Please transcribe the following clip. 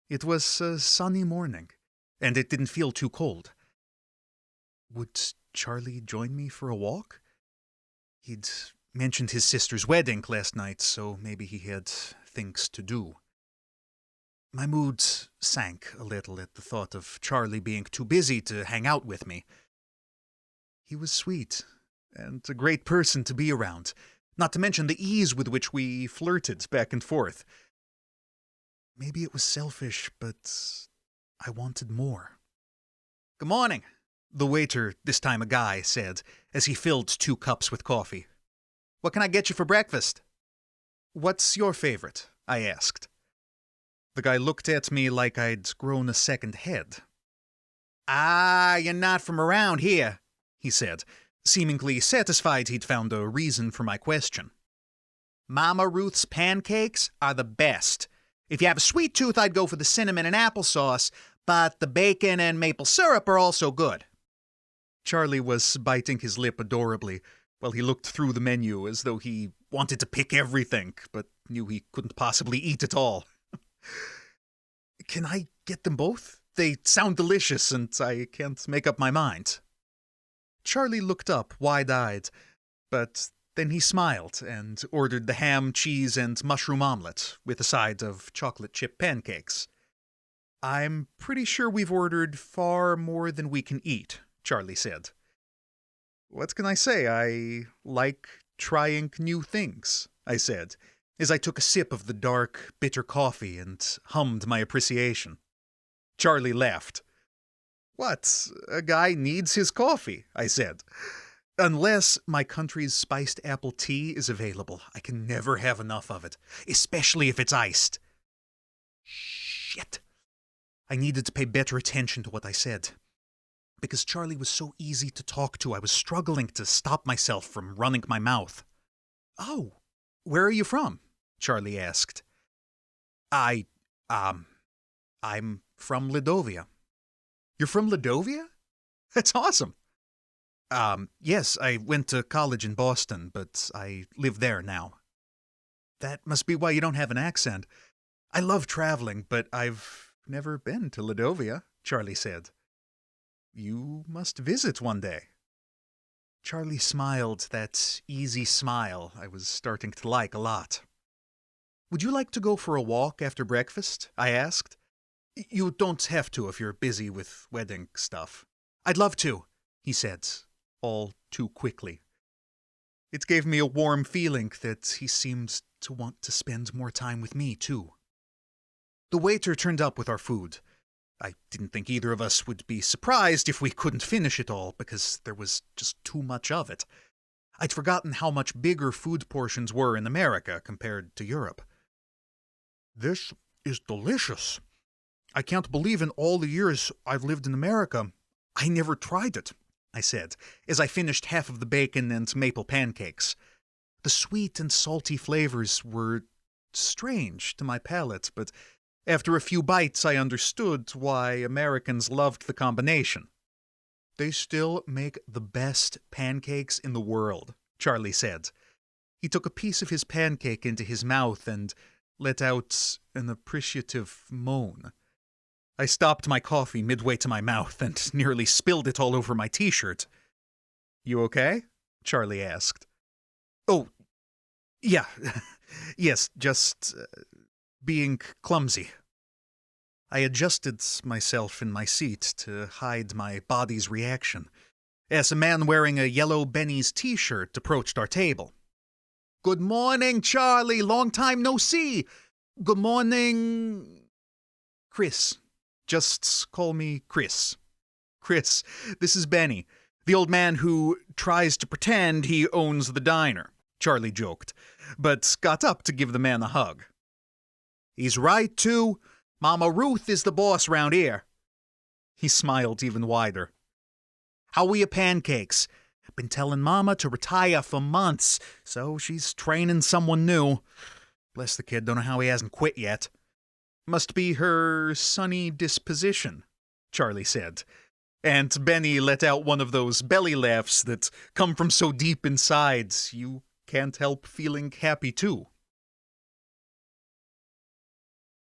It was a sunny morning, and it didn't feel too cold. Would Charlie join me for a walk? He'd mentioned his sister's wedding last night, so maybe he had things to do. My mood sank a little at the thought of Charlie being too busy to hang out with me. He was sweet, and a great person to be around, not to mention the ease with which we flirted back and forth. Maybe it was selfish, but I wanted more. "Good morning," the waiter, this time a guy, said as he filled 2 cups with coffee. "What can I get you for breakfast?" "What's your favorite?" I asked. The guy looked at me like I'd grown a second head. "Ah, you're not from around here," he said, seemingly satisfied he'd found a reason for my question. "Mama Ruth's pancakes are the best. If you have a sweet tooth, I'd go for the cinnamon and applesauce, but the bacon and maple syrup are also good." Charlie was biting his lip adorably while he looked through the menu as though he wanted to pick everything, but knew he couldn't possibly eat it all. "Can I get them both? They sound delicious, and I can't make up my mind." Charlie looked up, wide-eyed, but then he smiled and ordered the ham, cheese, and mushroom omelet with a side of chocolate chip pancakes. "I'm pretty sure we've ordered far more than we can eat," Charlie said. "What can I say? I like trying new things," I said, as I took a sip of the dark, bitter coffee and hummed my appreciation. Charlie laughed. "What? A guy needs his coffee," I said. "Unless my country's spiced apple tea is available, I can never have enough of it, especially if it's iced." Shit. I needed to pay better attention to what I said. Because Charlie was so easy to talk to, I was struggling to stop myself from running my mouth. "Oh, where are you from?" Charlie asked. I'm from Ladovia." "You're from Ladovia? That's awesome." Yes, I went to college in Boston, but I live there now." "That must be why you don't have an accent. I love traveling, but I've never been to Ladovia," Charlie said. "You must visit one day." Charlie smiled, that easy smile I was starting to like a lot. "Would you like to go for a walk after breakfast?" I asked. "You don't have to if you're busy with wedding stuff." "I'd love to," he said, all too quickly. It gave me a warm feeling that he seemed to want to spend more time with me, too. The waiter turned up with our food. I didn't think either of us would be surprised if we couldn't finish it all, because there was just too much of it. I'd forgotten how much bigger food portions were in America compared to Europe. "This is delicious. I can't believe in all the years I've lived in America, I never tried it," I said, as I finished half of the bacon and maple pancakes. The sweet and salty flavors were strange to my palate, but after a few bites I understood why Americans loved the combination. "They still make the best pancakes in the world," Charlie said. He took a piece of his pancake into his mouth and let out an appreciative moan. I stopped my coffee midway to my mouth and nearly spilled it all over my t-shirt. "You okay?" Charlie asked. "Oh, yeah. Yes, just being clumsy." I adjusted myself in my seat to hide my body's reaction as a man wearing a yellow Benny's t-shirt approached our table. "Good morning, Charlie. Long time no see. Good morning, Chris. Just call me Chris." "Chris, this is Benny, the old man who tries to pretend he owns the diner," Charlie joked, but got up to give the man a hug. "He's right, too. Mama Ruth is the boss round here." He smiled even wider. "How were your pancakes? Been telling Mama to retire for months, so she's training someone new. Bless the kid, don't know how he hasn't quit yet." "Must be her sunny disposition," Charlie said, and Benny let out one of those belly laughs that come from so deep inside you can't help feeling happy too.